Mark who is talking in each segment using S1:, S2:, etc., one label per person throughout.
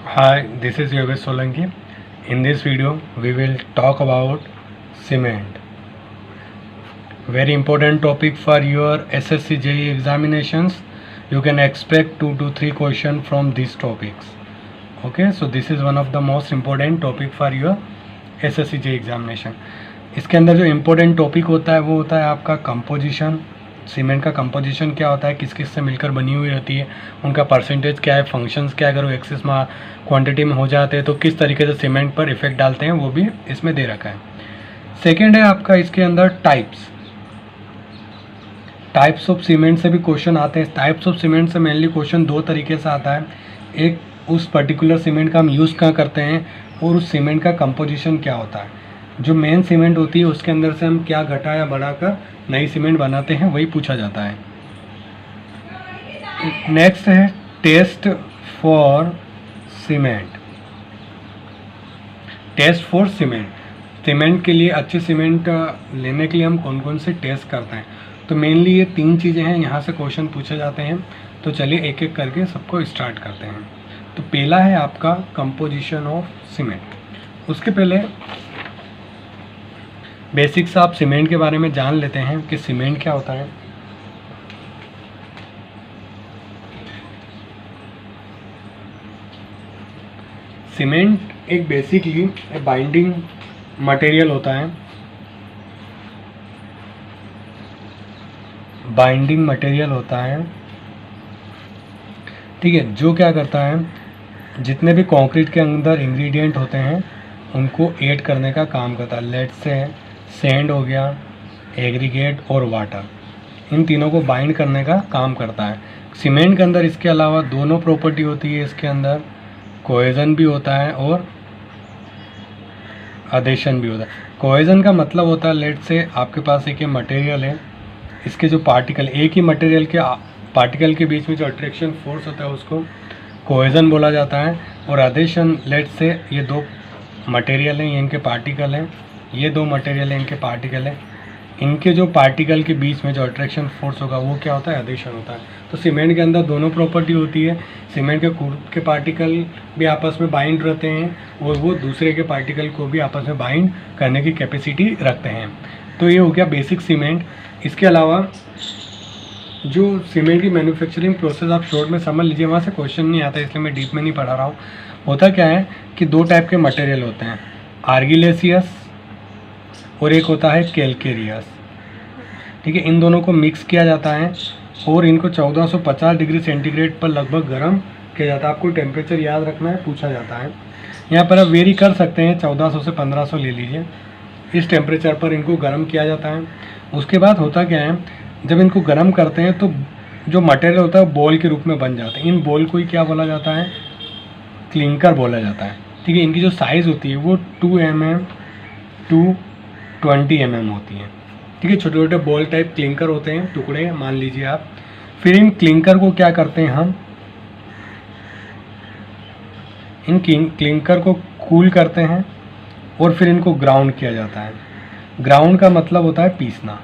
S1: Hi, this is Yogesh Solanki. In this video, we will talk about cement. Very important topic for your SSC JEE examinations. You can expect 2 to 3 questions from these topics. Okay, so this is one of the most important topic for your SSC JEE examination. इसके अंदर जो important topic होता है वो होता है आपका composition. Cement का कंपोजिशन क्या होता है, किस किस से मिलकर बनी हुई रहती है, उनका परसेंटेज क्या है, फंक्शंस क्या है, अगर वो एक्सेस में क्वांटिटी में हो जाते हैं तो किस तरीके से सीमेंट पर इफेक्ट डालते हैं, वो भी इसमें दे रखा है. सेकेंड है आपका इसके अंदर टाइप्स ऑफ सीमेंट से भी क्वेश्चन आते हैं. टाइप्स ऑफ सीमेंट से मेनली क्वेश्चन दो तरीके से आता है. एक उस पर्टिकुलर सीमेंट का हम यूज़ कहाँ करते हैं और उस सीमेंट का कंपोजिशन क्या होता है. जो मेन सीमेंट होती है उसके अंदर से हम क्या घटा या बढ़ाकर नई सीमेंट बनाते हैं, वही पूछा जाता है. नेक्स्ट है test for cement. Test for cement. Cement के लिए अच्छे सीमेंट लेने के लिए हम कौन कौन से टेस्ट करते हैं. तो मेनली ये 3 चीज़ें हैं, यहाँ से क्वेश्चन पूछे जाते हैं. तो चलिए एक एक करके सबको स्टार्ट करते हैं. तो पहला है आपका कंपोजिशन ऑफ सीमेंट. उसके पहले बेसिक्स आप सीमेंट के बारे में जान लेते हैं कि सीमेंट क्या होता है. सीमेंट एक बेसिकली बाइंडिंग मटेरियल होता है. बाइंडिंग मटेरियल होता है, ठीक है, जो क्या करता है, जितने भी कंक्रीट के अंदर इंग्रेडिएंट होते हैं उनको ऐड करने का काम करता है. लेट से सैंड हो गया, एग्रीगेट और वाटर, इन तीनों को बाइंड करने का काम करता है. सीमेंट के अंदर इसके अलावा दोनों प्रॉपर्टी होती है. इसके अंदर कोहेजन भी होता है और अधेशन भी होता है. कोहेजन का मतलब होता है, लेट से आपके पास एक ये मटेरियल है, इसके जो पार्टिकल, एक ही मटेरियल के पार्टिकल के बीच में जो अट्रैक्शन फोर्स होता है उसको कोहेजन बोला जाता है. और अधेशन, लेट से ये दो मटेरियल हैं, ये इनके पार्टिकल हैं, ये दो मटेरियल हैं, इनके पार्टिकल हैं, इनके जो पार्टिकल के बीच में जो अट्रैक्शन फोर्स होगा वो क्या होता है, अधेशन होता है. तो सीमेंट के अंदर दोनों प्रॉपर्टी होती है. सीमेंट के पार्टिकल भी आपस में बाइंड रहते हैं और वो दूसरे के पार्टिकल को भी आपस में बाइंड करने की कैपेसिटी रखते हैं. तो ये हो गया बेसिक सीमेंट. इसके अलावा जो सीमेंट की मैन्युफैक्चरिंग प्रोसेस आप शॉर्ट में समझ लीजिए, वहाँ से क्वेश्चन नहीं आता इसलिए मैं डीप में नहीं पढ़ा रहा हूँ. होता क्या है कि 2 टाइप के मटेरियल होते हैं, आर्गिलेसियस और एक होता है कैलकेरियस. ठीक है, इन दोनों को मिक्स किया जाता है और इनको 1450 डिग्री सेंटीग्रेड पर लगभग गर्म किया जाता है. आपको टेम्परेचर याद रखना है, पूछा जाता है. यहाँ पर आप वेरी कर सकते हैं, 1400 से 1500 ले लीजिए. इस टेम्परेचर पर इनको गर्म किया जाता है. उसके बाद होता क्या है, जब इनको गर्म करते हैं तो जो मटेरियल होता है बॉल के रूप में बन जाते हैं. इन बॉल को ही क्या बोला जाता है, क्लिंकर बोला जाता है. ठीक है, इनकी जो साइज़ होती है वो 2 mm टू 20 mm होती है. ठीक है, छोटे छोटे बॉल टाइप क्लिंकर होते हैं, टुकड़े मान लीजिए आप. फिर इन क्लिंकर को क्या करते हैं हम, इन क्लिंकर को कूल करते हैं और फिर इनको ग्राउंड किया जाता है. ग्राउंड का मतलब होता है पीसना.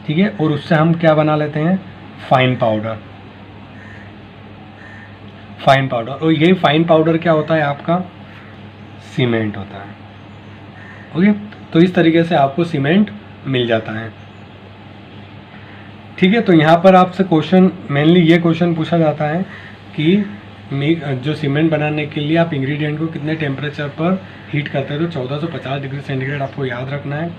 S1: ठीक है, और उससे हम क्या बना लेते हैं, फाइन पाउडर. और यही फाइन पाउडर क्या होता है, आपका सीमेंट होता है. ओके, तो इस तरीके से आपको सीमेंट मिल जाता है. ठीक है, तो यहाँ पर आपसे क्वेश्चन, मेनली ये क्वेश्चन पूछा जाता है कि जो सीमेंट बनाने के लिए आप इंग्रेडिएंट को कितने टेम्परेचर पर हीट करते हैं. तो 1450 डिग्री सेंटीग्रेड आपको याद रखना है.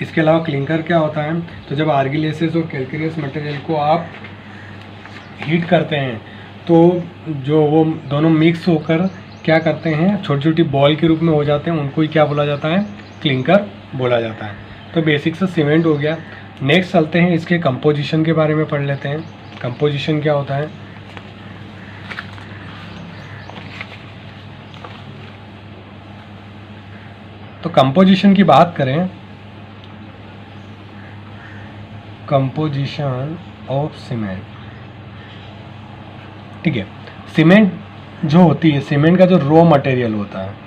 S1: इसके अलावा क्लिंकर क्या होता है, तो जब आर्गिलेसियस और कैलकेरियस मटेरियल को आप हीट करते हैं तो जो वो दोनों मिक्स होकर क्या करते हैं, छोटी छोटी बॉल के रूप में हो जाते हैं, उनको ही क्या बोला जाता है, क्लिंकर बोला जाता है. तो बेसिक से सीमेंट हो गया. नेक्स्ट चलते हैं, इसके कंपोजिशन के बारे में पढ़ लेते हैं. कंपोजिशन क्या होता है. तो कंपोजिशन की बात करें, कंपोजिशन ऑफ सीमेंट. ठीक है, सीमेंट जो होती है, सीमेंट का जो रॉ मटेरियल होता है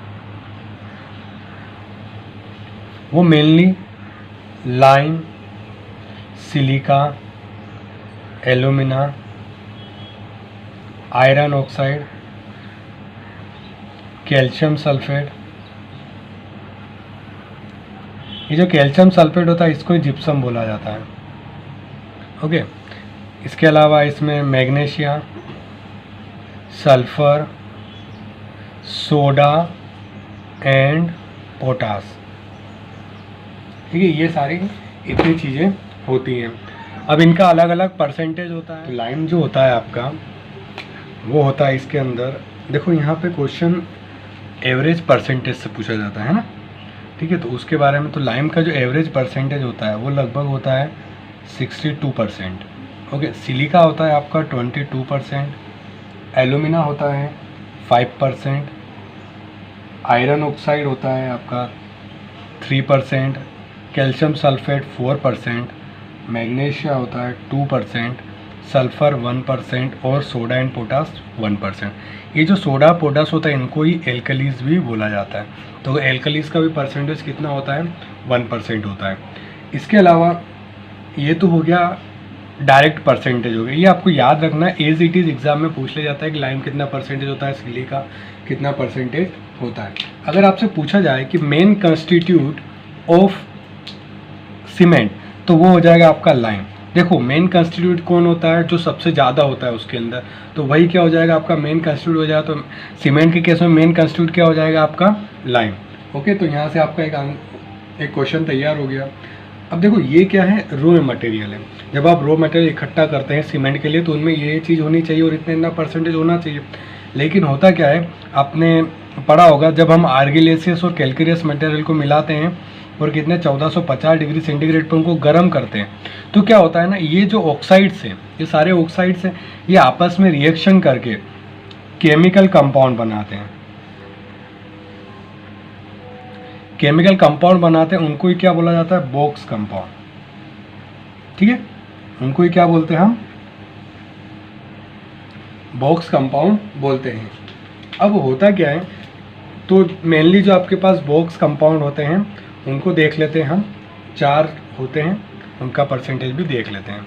S1: वो mainly lime, silica, alumina, iron oxide, calcium sulphate. ये जो कैल्शियम सल्फेट होता है इसको जिप्सम बोला जाता है। ओके, इसके अलावा इसमें magnesia, sulphur, soda and potash. ठीक है, ये सारी इतनी चीज़ें होती हैं। अब इनका अलग अलग परसेंटेज होता है। लाइम जो होता है आपका वो होता है इसके अंदर, देखो यहाँ पे क्वेश्चन एवरेज परसेंटेज से पूछा जाता है ना। ठीक है, तो उसके बारे में, तो लाइम का जो एवरेज परसेंटेज होता है वो लगभग होता है 62%। ओके, सिलिका होता है आपका 22%, एलुमिना होता है 5%, आयरन ऑक्साइड होता है आपका 3%, कैल्शियम सल्फेट 4%, मैग्नीशिया होता है 2%, सल्फर 1% और सोडा एंड पोटास 1%। ये जो सोडा पोटास होता है इनको ही एल्कलीज भी बोला जाता है। तो एल्कलीज का भी परसेंटेज कितना होता है, 1% होता है। इसके अलावा ये तो हो गया डायरेक्ट परसेंटेज हो गया, ये आपको याद रखना है, एज इट इज़ एग्जाम में पूछ लिया जाता है कि लाइम कितना परसेंटेज होता है, सिलिका कितना परसेंटेज होता है। अगर आपसे पूछा जाए कि मेन कंस्टिट्यूट ऑफ सीमेंट, तो वो हो जाएगा आपका लाइम। देखो मेन कंस्टिट्यूट कौन होता है, जो सबसे ज़्यादा होता है उसके अंदर, तो वही क्या हो जाएगा आपका मेन कंस्टिट्यूट हो जाएगा। तो सीमेंट के केस में मेन कंस्टिट्यूट क्या हो जाएगा आपका, लाइम। ओके, तो यहाँ से आपका एक क्वेश्चन तैयार हो गया। अब देखो ये क्या है, रॉ मटेरियल है। जब आप रॉ मटेरियल इकट्ठा करते हैं सीमेंट के लिए तो उनमें ये चीज़ होनी चाहिए और इतना परसेंटेज होना चाहिए। लेकिन होता क्या है, आपने पढ़ा होगा, जब हम आर्गिलेसियस और कैलकेरियस मटेरियल को मिलाते हैं और कितने 1450 डिग्री सेंटीग्रेड पर उनको गर्म करते हैं, तो क्या होता है ना, ये जो ऑक्साइड्स हैं, ये सारे ऑक्साइड्स हैं, ये आपस में रिएक्शन करके केमिकल कंपाउंड बनाते हैं। केमिकल कंपाउंड बनाते हैं, उनको ही क्या बोला जाता है, बॉक्स कंपाउंड। ठीक है, उनको ही क्या बोलते हैं हम, बॉक्स कंपाउंड बोलते हैं। अब होता क्या है, तो मेनली जो आपके पास बॉक्स कंपाउंड होते हैं उनको देख लेते हैं हम, 4 होते हैं, उनका परसेंटेज भी देख लेते हैं।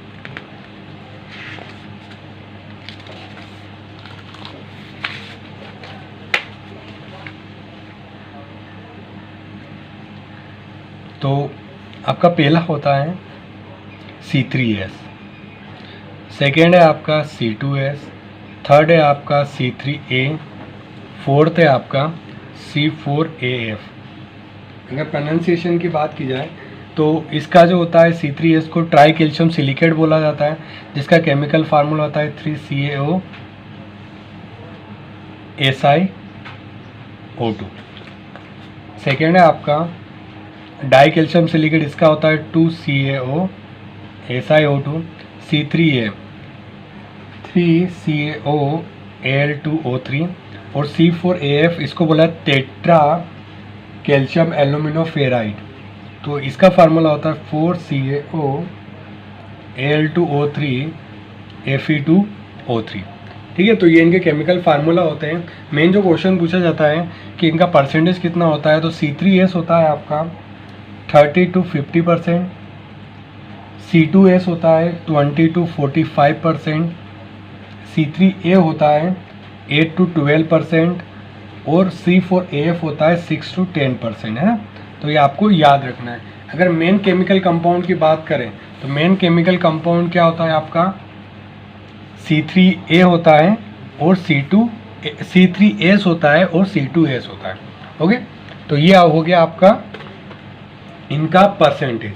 S1: तो आपका पहला होता है C3S, सेकेंड है आपका C2S, थर्ड है आपका C3A, फोर्थ है आपका C4AF। अगर प्रोनाउंसिएशन की बात की जाए तो इसका जो होता है C3S को ट्राई कैल्शियम सिलिकेट बोला जाता है, जिसका केमिकल फार्मूला होता है 3CaO SiO2। सेकेंड है आपका डाई कैल्शियम सिलिकेट, इसका होता है 2CaO SiO2। C3A 3CaO Al2O3 और C4AF इसको बोला टेट्रा कैल्शियम एल्यूमिनोफेराइड, तो इसका फार्मूला होता है 4CaO Al2O3 Fe2O3। ठीक है, तो ये इनके केमिकल फार्मूला होते हैं। मेन जो क्वेश्चन पूछा जाता है कि इनका परसेंटेज कितना होता है, तो C3S होता है आपका 30 to 50%, C2S होता है 20 to 45%, C3A होता है 8 to 12% और C4AF होता है 6 to 10%, है ना। तो ये आपको याद रखना है। अगर मेन केमिकल कंपाउंड की बात करें तो मेन केमिकल कंपाउंड क्या होता है आपका, C3A होता है और C3S होता है और C2S होता है। ओके, तो ये हो गया आपका इनका परसेंटेज।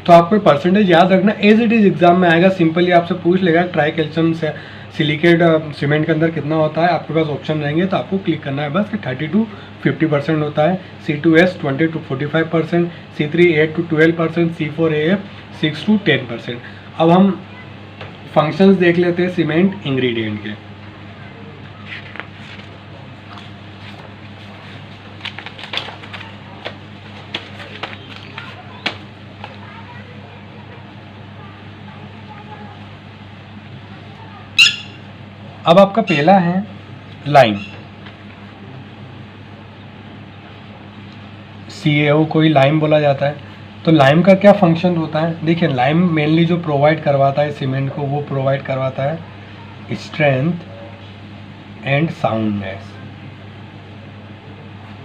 S1: तो आपको परसेंटेज याद रखना, एज इट इज एग्जाम में आएगा, सिंपली आपसे पूछ लेगा ट्राई कैल्शियम से सिलिकेट सीमेंट के अंदर कितना होता है, आपके पास ऑप्शन रहेंगे तो आपको क्लिक करना है बस कि 30 to 50% होता है, C2S 20 to 45%, C3 8 to 12%, C4AF 6 to 10%। अब हम फंक्शंस देख लेते हैं सीमेंट इंग्रेडिएंट के। अब आपका पहला है लाइम, CaO को ही लाइम बोला जाता है। तो लाइम का क्या फंक्शन होता है, देखिए लाइम मेनली जो प्रोवाइड करवाता है सीमेंट को, वो प्रोवाइड करवाता है strength and soundness.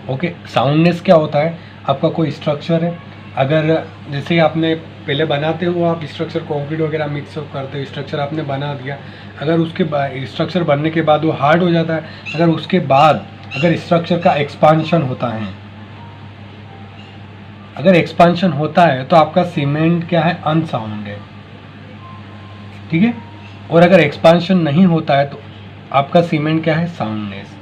S1: Okay, soundness क्या होता है, आपका कोई स्ट्रक्चर है, अगर जैसे आपने पहले बनाते हो आप स्ट्रक्चर, कंक्रीट वगैरह मिक्स करते हो, स्ट्रक्चर आपने बना दिया, अगर उसके बाद स्ट्रक्चर बनने के बाद वो हार्ड हो जाता है, अगर उसके बाद अगर स्ट्रक्चर का एक्सपांशन होता है, अगर एक्सपांशन होता है तो आपका सीमेंट क्या है, अनसाउंड है, ठीक है। और अगर एक्सपांशन नहीं होता है तो आपका सीमेंट क्या है, साउंडनेस।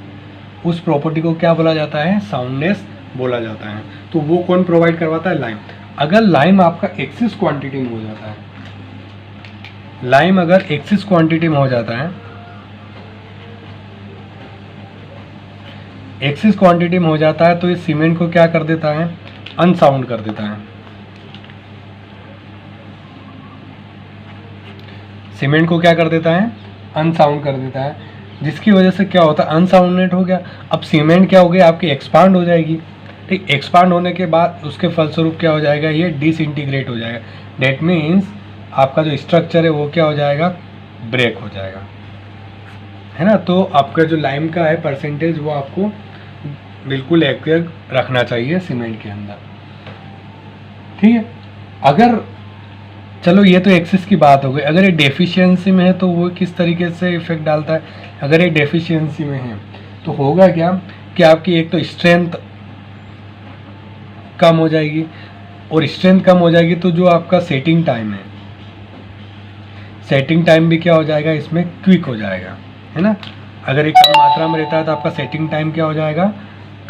S1: उस प्रॉपर्टी को क्या बोला जाता है, साउंडनेस बोला जाता है। तो वो कौन प्रोवाइड करवाता है, लाइम। अगर लाइम आपका एक्सिस क्वांटिटी में हो जाता है, लाइम अगर एक्सिस क्वांटिटी में हो जाता है, एक्सिस क्वांटिटी में हो जाता है तो ये सीमेंट को क्या कर देता है, अनसाउंड कर देता है। सीमेंट को क्या कर देता है, अनसाउंड कर देता है, जिसकी वजह से क्या होता है, अनसाउंडेड हो गया। अब सीमेंट क्या हो गया, आपकी एक्सपांड हो जाएगी, ठीक। एक्सपांड होने के बाद उसके फलस्वरूप क्या हो जाएगा, ये डिसइंटीग्रेट हो जाएगा। डेट मीन्स आपका जो स्ट्रक्चर है वो क्या हो जाएगा, ब्रेक हो जाएगा, है ना। तो आपका जो लाइम का है परसेंटेज वो आपको बिल्कुल एक्यूरेट रखना चाहिए सीमेंट के अंदर, ठीक है। अगर चलो ये तो एक्सिस की बात हो गई, अगर ये डेफिशिएंसी में है तो वो किस तरीके से इफेक्ट डालता है। अगर ये डेफिशिएंसी में है तो होगा क्या कि आपकी एक तो स्ट्रेंथ कम हो जाएगी, और स्ट्रेंथ कम हो जाएगी तो जो आपका सेटिंग टाइम है, सेटिंग टाइम भी क्या हो जाएगा, इसमें क्विक हो जाएगा, है ना। अगर ये कम मात्रा में रहता है तो आपका सेटिंग टाइम क्या हो जाएगा,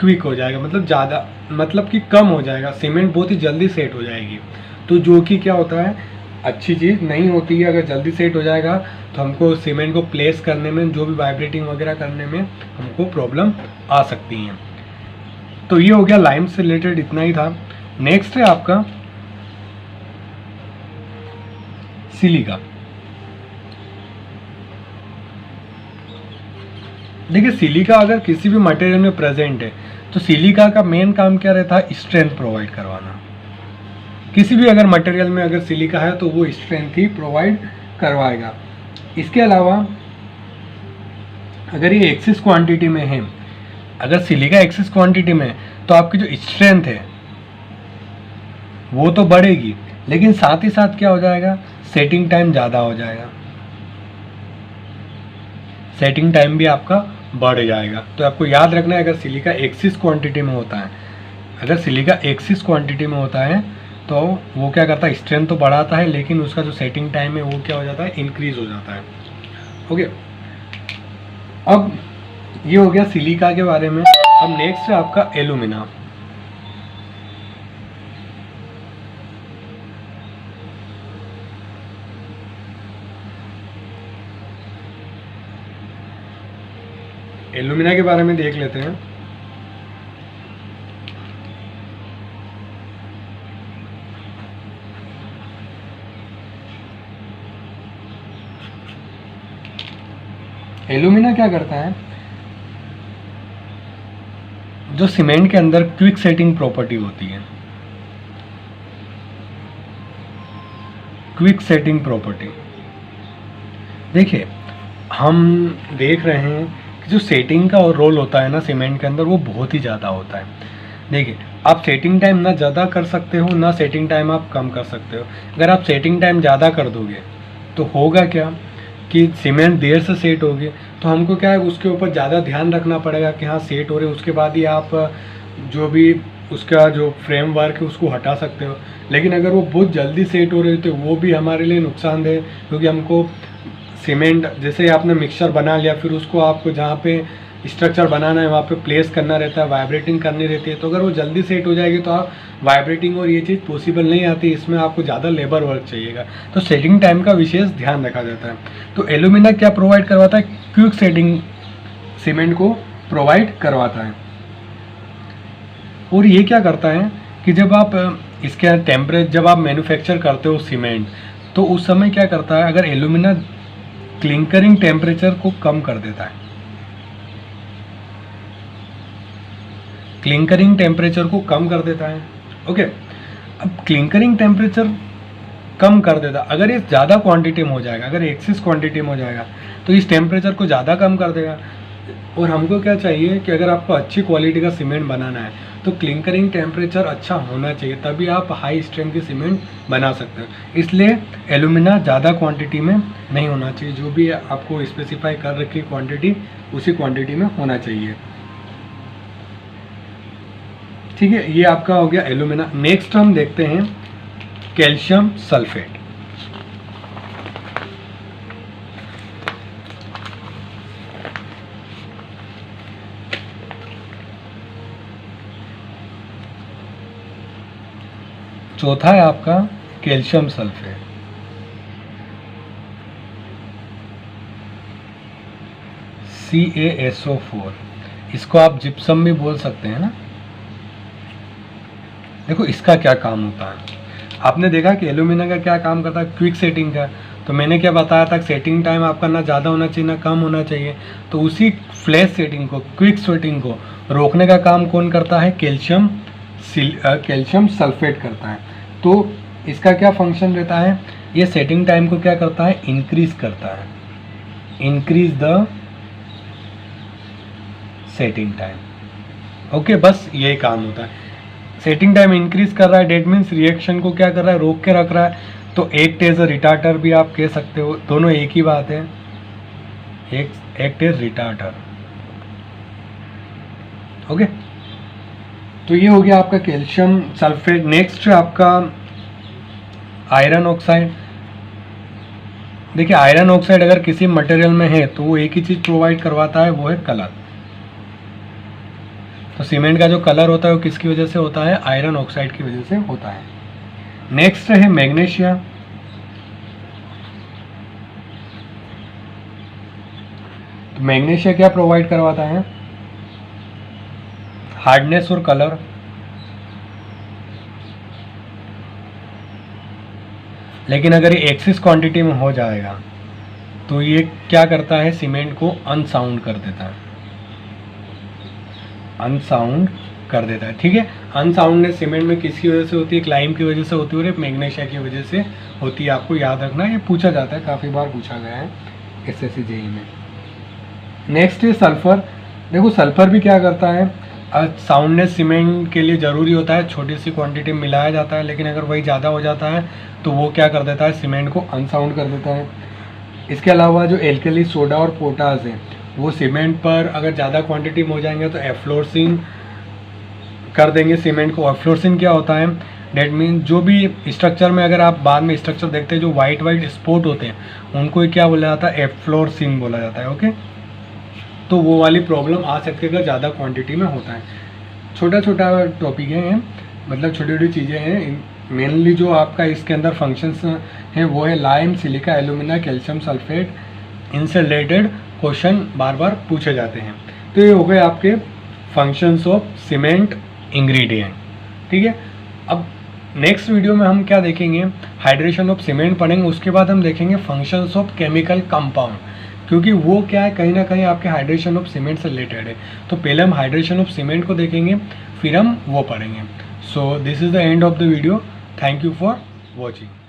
S1: क्विक हो जाएगा, मतलब ज़्यादा, मतलब कि कम हो जाएगा, सीमेंट बहुत ही जल्दी सेट हो जाएगी। तो जो कि क्या होता है, अच्छी चीज़ नहीं होती है। अगर जल्दी सेट हो जाएगा तो हमको सीमेंट को प्लेस करने में, जो भी वाइब्रेटिंग वगैरह करने में हमको प्रॉब्लम आ सकती है। तो ये हो गया लाइम से रिलेटेड, इतना ही था। नेक्स्ट है आपका सिलिका। देखिए सिलिका अगर किसी भी मटेरियल में प्रेजेंट है तो सिलिका का मेन काम क्या रहता है, स्ट्रेंथ प्रोवाइड करवाना। किसी भी अगर मटेरियल में अगर सिलिका है तो वो स्ट्रेंथ ही प्रोवाइड करवाएगा। इसके अलावा अगर ये एक्सिस क्वांटिटी में है, अगर सिलिका एक्सिस क्वांटिटी में है तो आपकी जो स्ट्रेंथ है वो तो बढ़ेगी, लेकिन साथ ही साथ क्या हो जाएगा, सेटिंग टाइम ज़्यादा हो जाएगा, सेटिंग टाइम भी आपका बढ़ जाएगा। तो आपको याद रखना है, अगर सिलिका एक्सिस क्वांटिटी में होता है, अगर सिलिका एक्सिस क्वांटिटी में होता है तो वो क्या करता है, स्ट्रेंथ तो बढ़ाता है, लेकिन उसका जो सेटिंग टाइम है वो क्या हो जाता है, इंक्रीज हो जाता है। ओके, अब ये हो गया सिलिका के बारे में। अब नेक्स्ट है आपका एल्यूमिना। एल्यूमिना के बारे में देख लेते हैं। एल्यूमिना क्या करता है, जो सीमेंट के अंदर क्विक सेटिंग प्रॉपर्टी होती है, क्विक सेटिंग प्रॉपर्टी, देखिए हम देख रहे हैं कि जो सेटिंग का रोल होता है ना सीमेंट के अंदर, वो बहुत ही ज़्यादा होता है। देखिए आप सेटिंग टाइम ना ज़्यादा कर सकते हो, ना सेटिंग टाइम आप कम कर सकते हो। अगर आप सेटिंग टाइम ज़्यादा कर दोगे तो होगा क्या कि सीमेंट देर से सेट होगी, तो हमको क्या है उसके ऊपर ज़्यादा ध्यान रखना पड़ेगा कि हाँ सेट हो रहे, उसके बाद ही आप जो भी उसका जो फ्रेमवर्क है उसको हटा सकते हो। लेकिन अगर वो बहुत जल्दी सेट हो रहे तो वो भी हमारे लिए नुकसानदेह, क्योंकि हमको सीमेंट जैसे आपने मिक्सचर बना लिया, फिर उसको आपको जहाँ पे स्ट्रक्चर बनाना है वहाँ पे प्लेस करना रहता है, वाइब्रेटिंग करनी रहती है। तो अगर वो जल्दी सेट हो जाएगी तो आप वाइब्रेटिंग और ये चीज़ पॉसिबल नहीं आती, इसमें आपको ज़्यादा लेबर वर्क चाहिएगा। तो सेटिंग टाइम का विशेष ध्यान रखा जाता है। तो एल्यूमिना क्या प्रोवाइड करवाता है, क्विक सेटिंग सीमेंट को प्रोवाइड करवाता है। और ये क्या करता है कि जब आप इसके टेम्परेचर, जब आप मैन्युफैक्चर करते हो सीमेंट, तो उस समय क्या करता है, अगर एल्यूमिना क्लिंकरिंग टेम्परेचर को कम कर देता है, क्लिंकरिंग टेम्परेचर को कम कर देता है। ओके, अब क्लिंकरिंग टेम्परेचर कम कर देता, अगर ये ज़्यादा क्वांटिटी में हो जाएगा, अगर एक्सिस क्वांटिटी में हो जाएगा तो इस टेम्परेचर को ज़्यादा कम कर देगा। और हमको क्या चाहिए कि अगर आपको अच्छी क्वालिटी का सीमेंट बनाना है तो क्लिंकरिंग टेम्परेचर अच्छा होना चाहिए, तभी आप हाई स्ट्रेंथ की सीमेंट बना सकते हैं। इसलिए एलुमिना ज़्यादा क्वांटिटी में नहीं होना चाहिए, जो भी आपको स्पेसिफाई कर रखी क्वांटिटी उसी क्वांटिटी में होना चाहिए। ठीक है, ये आपका हो गया एलुमिना। नेक्स्ट हम देखते हैं कैल्शियम सल्फेट। चौथा है आपका कैल्शियम सल्फेट। CaSO4, इसको आप जिप्सम भी बोल सकते हैं ना। देखो इसका क्या काम होता है, आपने देखा कि एल्यूमिना का क्या काम करता है, क्विक सेटिंग का। तो मैंने क्या बताया था, सेटिंग टाइम आपका ना ज़्यादा होना चाहिए ना कम होना चाहिए। तो उसी फ्लैश सेटिंग को, क्विक सेटिंग को रोकने का काम कौन करता है, कैल्शियम सल्फेट करता है। तो इसका क्या फंक्शन रहता है, ये सेटिंग टाइम को क्या करता है, इंक्रीज करता है, increase the setting time. Okay, बस यही काम होता है। सेटिंग टाइम इंक्रीज कर रहा है, डेट मीन्स रिएक्शन को क्या कर रहा है, रोक के रख रहा है। तो एक्ट एज अ रिटार्टर भी आप कह सकते हो, दोनों एक ही बात है, एक्ट एज रिटार्टर। ओके, तो ये हो गया आपका कैल्शियम सल्फेट। नेक्स्ट है आपका आयरन ऑक्साइड। देखिए आयरन ऑक्साइड अगर किसी मटेरियल में है तो वो एक ही चीज़ प्रोवाइड करवाता है, वो है कलर। तो सीमेंट का जो कलर होता है वो किसकी वजह से होता है, आयरन ऑक्साइड की वजह से होता है। नेक्स्ट है मैग्नीशिया। तो मैग्नीशिया क्या प्रोवाइड करवाता है, हार्डनेस और कलर। लेकिन अगर ये एक्सिस क्वांटिटी में हो जाएगा तो ये क्या करता है, सीमेंट को अनसाउंड कर देता है, अनसाउंड कर देता है। ठीक है, अनसाउंडनेस सीमेंट में किसकी वजह से होती है, क्लाइम की वजह से होती है और मैग्नीशिया की वजह से होती है। आपको याद रखना, ये पूछा जाता है, काफ़ी बार पूछा गया है SSC JEE में। नेक्स्ट है सल्फर। देखो सल्फर भी क्या करता है, साउंडनेस सीमेंट के लिए ज़रूरी होता है, छोटी सी क्वांटिटी में मिलाया जाता है, लेकिन अगर वही ज़्यादा हो जाता है तो वो क्या कर देता है, सीमेंट को अनसाउंड कर देता है। इसके अलावा जो एल्कली सोडा और पोटास है वो सीमेंट पर अगर ज़्यादा क्वांटिटी में हो जाएंगे तो एफ्लोरसिन कर देंगे सीमेंट को। एफ्लोरसिन क्या होता है, डेट मीन जो भी स्ट्रक्चर में, अगर आप बाद में स्ट्रक्चर देखते हैं जो वाइट स्पॉट होते हैं उनको क्या बोला जाता है, एफ्लोरसिन बोला जाता है। ओके, तो वो वाली प्रॉब्लम आ सकती है अगर ज़्यादा क्वांटिटी में होता है। छोटा छोटा टॉपिक है, मतलब छोटी छोटी चीज़ें हैं। मेनली जो आपका इसके अंदर फंक्शंस हैं वो है lime, silica, alumina, calcium sulphate. इनसे रिलेटेड क्वेश्चन बार बार पूछे जाते हैं। तो ये हो गए आपके फंक्शंस ऑफ सीमेंट इंग्रेडिएंट। ठीक है, अब नेक्स्ट वीडियो में हम क्या देखेंगे, हाइड्रेशन ऑफ सीमेंट पढ़ेंगे। उसके बाद हम देखेंगे फंक्शंस ऑफ केमिकल कंपाउंड, क्योंकि वो क्या है, कहीं ना कहीं आपके हाइड्रेशन ऑफ सीमेंट से रिलेटेड है। तो पहले हम हाइड्रेशन ऑफ सीमेंट को देखेंगे, फिर हम वो पढ़ेंगे। So this is the end of the video. Thank you for watching.